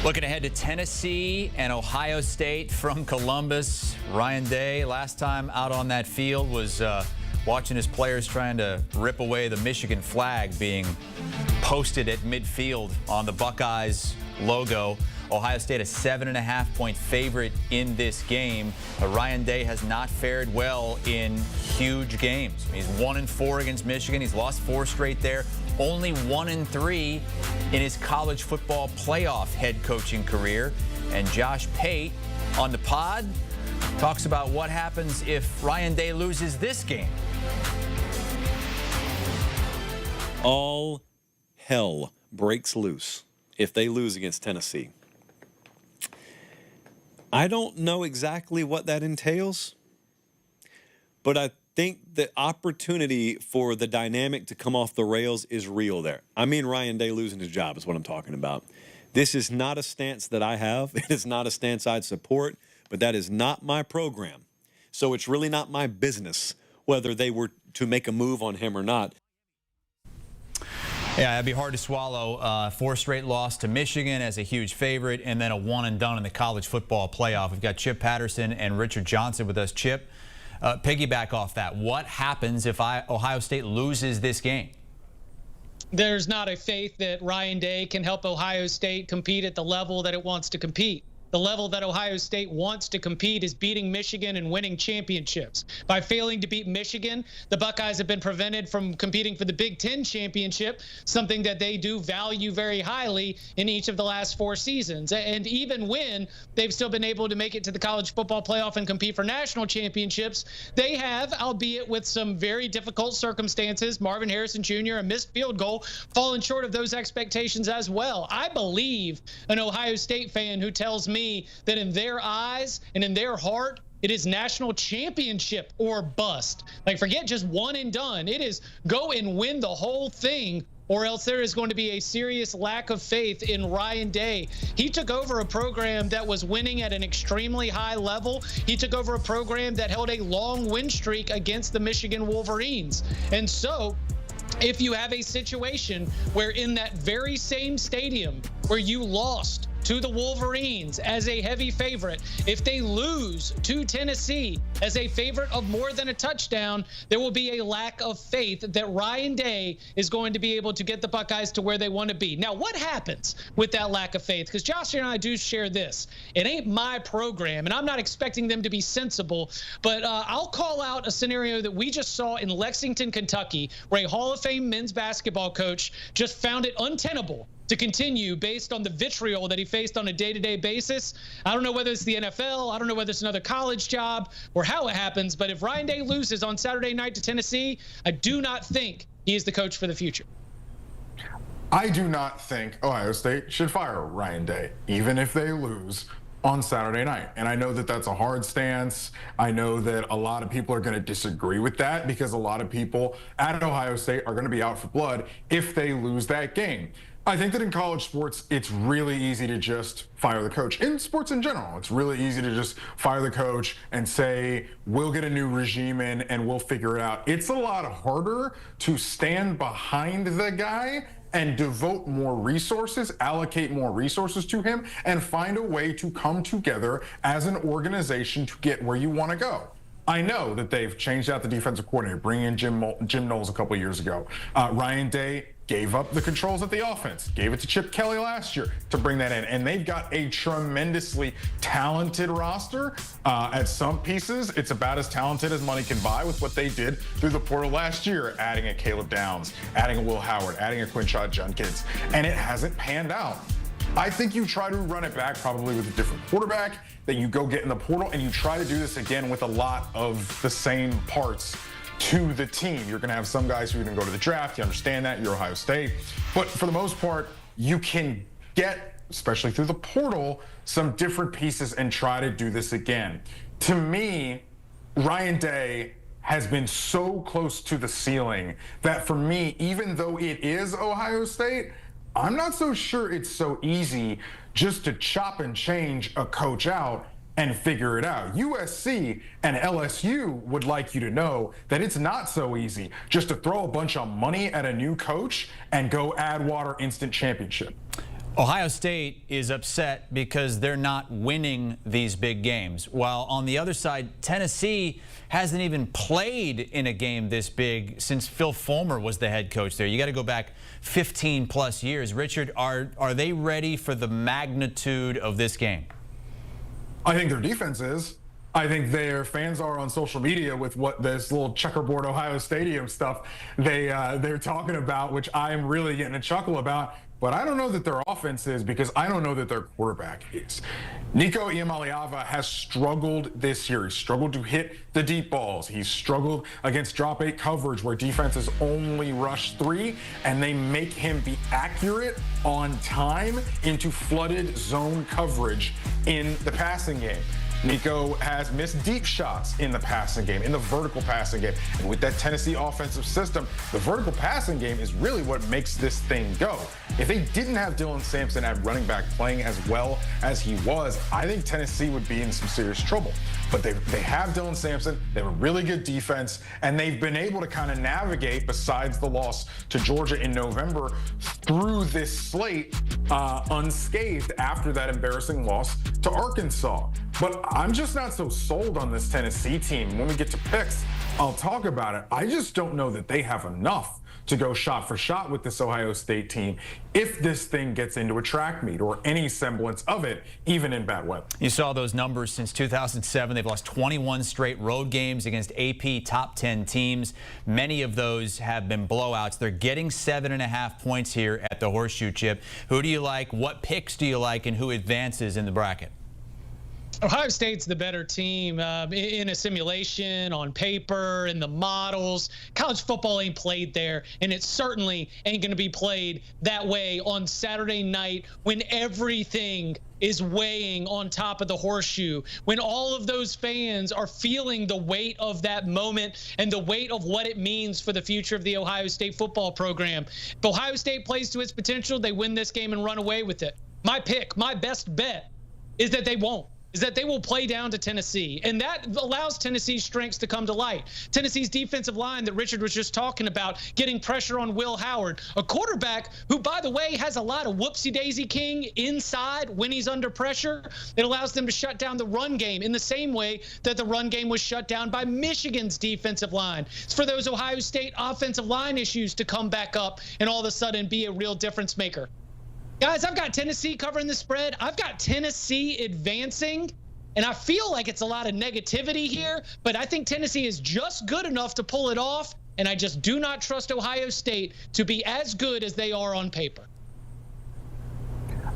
Looking ahead to Tennessee and Ohio State from Columbus. Ryan Day, last time out on that field, was watching his players trying to rip away the Michigan flag being posted at midfield on the Buckeyes logo. Ohio State a 7.5-point favorite in this game. Ryan Day has not fared well in huge games. He's 1-4 against Michigan. He's lost 4 straight there. Only 1-3 in his college football playoff head coaching career. And Josh Pate on the pod talks about what happens if Ryan Day loses this game. All hell breaks loose if they lose against Tennessee. I don't know exactly what that entails, but I think the opportunity for the dynamic to come off the rails is real there. I mean, Ryan Day losing his job is what I'm talking about. This is not a stance that I have. It is not a stance I'd support, but that is not my program. So it's really not my business whether they were to make a move on him or not. Yeah, it'd be hard to swallow. 4 straight loss to Michigan as a huge favorite, and then a one-and-done in the college football playoff. We've got Chip Patterson and Richard Johnson with us. Chip, piggyback off that. What happens if Ohio State loses this game? There's not a faith that Ryan Day can help Ohio State compete at the level that it wants to compete. The level that Ohio State wants to compete is beating Michigan and winning championships. By failing to beat Michigan, the Buckeyes have been prevented from competing for the Big Ten championship, something that they do value very highly in each of the last 4 seasons. And even when they've still been able to make it to the college football playoff and compete for national championships, they have, albeit with some very difficult circumstances, Marvin Harrison Jr., a missed field goal, fallen short of those expectations as well. I believe an Ohio State fan who tells me that in their eyes and in their heart, it is national championship or bust. Like, forget just one and done. It is go and win the whole thing, or else there is going to be a serious lack of faith in Ryan Day. He took over a program that was winning at an extremely high level. He took over a program that held a long win streak against the Michigan Wolverines. And so if you have a situation where in that very same stadium where you lost to the Wolverines as a heavy favorite, if they lose to Tennessee as a favorite of more than a touchdown, there will be a lack of faith that Ryan Day is going to be able to get the Buckeyes to where they want to be. Now, what happens with that lack of faith? Because Josh and I do share this. It ain't my program, and I'm not expecting them to be sensible, but I'll call out a scenario that we just saw in Lexington, Kentucky, where a Hall of Fame men's basketball coach just found it untenable to continue based on the vitriol that he faced on a day-to-day basis. I don't know whether it's the NFL, I don't know whether it's another college job or how it happens, but if Ryan Day loses on Saturday night to Tennessee, I do not think he is the coach for the future. I do not think Ohio State should fire Ryan Day, even if they lose on Saturday night. And I know that that's a hard stance. I know that a lot of people are going to disagree with that because a lot of people at Ohio State are going to be out for blood if they lose that game. I think that in college sports, it's really easy to just fire the coach. In sports in general, it's really easy to just fire the coach and say, we'll get a new regime in and we'll figure it out. It's a lot harder to stand behind the guy and devote more resources, allocate more resources to him, and find a way to come together as an organization to get where you want to go. I know that they've changed out the defensive coordinator, bringing in Jim Knowles a couple of years ago. Ryan Day gave up the controls at the offense, gave it to Chip Kelly last year to bring that in. And they've got a tremendously talented roster. At some pieces, it's about as talented as money can buy with what they did through the portal last year, adding a Caleb Downs, adding a Will Howard, adding a Quinshad Judkins, and it hasn't panned out. I think you try to run it back probably with a different quarterback, that you go get in the portal and you try to do this again with a lot of the same parts to the team. You're going to have some guys who are going to go to the draft. You understand that. You're Ohio State. But for the most part, you can get, especially through the portal, some different pieces and try to do this again. To me, Ryan Day has been so close to the ceiling that for me, even though it is Ohio State, I'm not so sure it's so easy just to chop and change a coach out and figure it out. USC and LSU would like you to know that it's not so easy just to throw a bunch of money at a new coach and go add water instant championship. Ohio State is upset because they're not winning these big games. While on the other side, Tennessee hasn't even played in a game this big since Phil Fulmer was the head coach there. You got to go back 15 plus years. Richard, are they ready for the magnitude of this game? I think their defense is. I think their fans are on social media with what this little checkerboard Ohio Stadium stuff they're talking about, which I'm really getting a chuckle about. But I don't know that their offense is, because I don't know that their quarterback is. Nico Iamaleava has struggled this year. He's struggled to hit the deep balls. He's struggled against drop 8 coverage where defenses only rush 3, and they make him be accurate on time into flooded zone coverage in the passing game. Nico has missed deep shots in the passing game, in the vertical passing game. And with that Tennessee offensive system, the vertical passing game is really what makes this thing go. If they didn't have Dylan Sampson at running back playing as well as he was, I think Tennessee would be in some serious trouble. But they have Dylan Sampson, they have a really good defense, and they've been able to kind of navigate, besides the loss to Georgia in November, through this slate unscathed after that embarrassing loss to Arkansas. But I'm just not so sold on this Tennessee team. When we get to picks, I'll talk about it. I just don't know that they have enough to go shot for shot with this Ohio State team if this thing gets into a track meet or any semblance of it, even in bad weather. You saw those numbers since 2007. They've lost 21 straight road games against AP top 10 teams. Many of those have been blowouts. They're getting 7.5 points here at the Horseshoe Chip. Who do you like? What picks do you like? And who advances in the bracket? Ohio State's the better team in a simulation, on paper, in the models. College football ain't played there, and it certainly ain't going to be played that way on Saturday night when everything is weighing on top of the Horseshoe, when all of those fans are feeling the weight of that moment and the weight of what it means for the future of the Ohio State football program. If Ohio State plays to its potential, they win this game and run away with it. My pick, my best bet, is that they won't. Is that they will play down to Tennessee. And that allows Tennessee's strengths to come to light. Tennessee's defensive line that Richard was just talking about, getting pressure on Will Howard, a quarterback who, by the way, has a lot of whoopsie-daisy king inside when he's under pressure. It allows them to shut down the run game in the same way that the run game was shut down by Michigan's defensive line. It's for those Ohio State offensive line issues to come back up and all of a sudden be a real difference maker. Guys, I've got Tennessee covering the spread. I've got Tennessee advancing, and I feel like it's a lot of negativity here, but I think Tennessee is just good enough to pull it off, and I just do not trust Ohio State to be as good as they are on paper.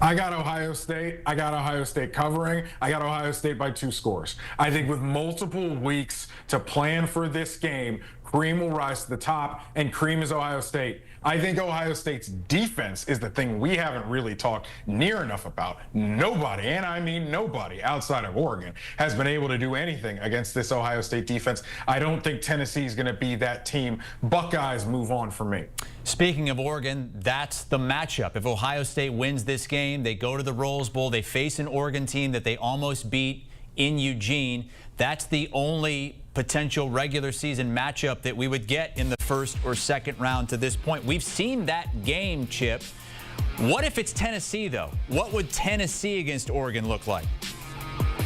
I got Ohio State. I got Ohio State covering. I got Ohio State by 2 scores. I think with multiple weeks to plan for this game, cream will rise to the top, and cream is Ohio State. I think Ohio State's defense is the thing we haven't really talked near enough about. Nobody, and I mean nobody, outside of Oregon has been able to do anything against this Ohio State defense. I don't think Tennessee is going to be that team. Buckeyes move on for me. Speaking of Oregon, that's the matchup. If Ohio State wins this game, they go to the Rose Bowl. They face an Oregon team that they almost beat in Eugene. That's the only potential regular season matchup that we would get in the first or second round to this point. We've seen that game, Chip. What if it's Tennessee, though? What would Tennessee against Oregon look like?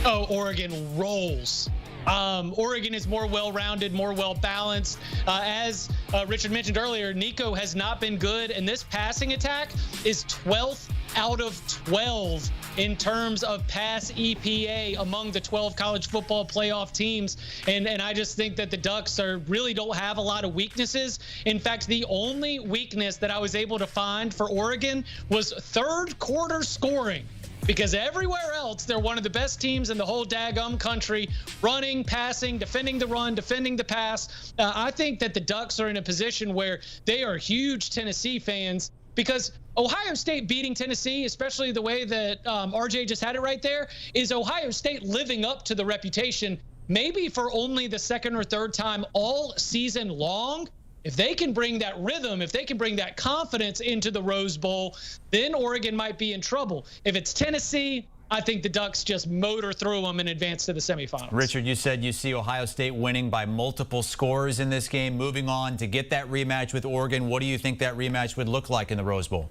Oh, Oregon rolls. Oregon is more well-rounded, more well-balanced. As Richard mentioned earlier, Nico has not been good, and this passing attack is 12th out of 12 in terms of pass EPA among the 12 college football playoff teams. And I just think that the Ducks really don't have a lot of weaknesses. In fact, the only weakness that I was able to find for Oregon was third quarter scoring. Because everywhere else, they're one of the best teams in the whole daggum country, running, passing, defending the run, defending the pass. I think that the Ducks are in a position where they are huge Tennessee fans, because Ohio State beating Tennessee, especially the way that RJ just had it right there, is Ohio State living up to the reputation, maybe for only the second or third time all season long. If they can bring that rhythm, if they can bring that confidence into the Rose Bowl, then Oregon might be in trouble. If it's Tennessee, I think the Ducks just motor through them and advance to the semifinals. Richard, you said you see Ohio State winning by multiple scores in this game. Moving on to get that rematch with Oregon, what do you think that rematch would look like in the Rose Bowl?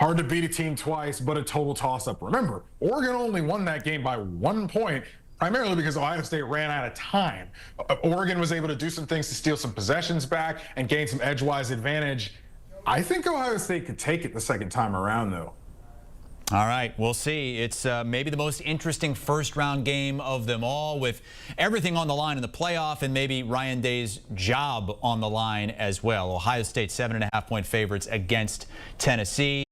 Hard to beat a team twice, but a total toss-up. Remember, Oregon only won that game by 1 point, primarily because Ohio State ran out of time. Oregon was able to do some things to steal some possessions back and gain some edgewise advantage. I think Ohio State could take it the second time around, though. All right, we'll see. It's maybe the most interesting first-round game of them all, with everything on the line in the playoff and maybe Ryan Day's job on the line as well. Ohio State 7.5-point favorites against Tennessee.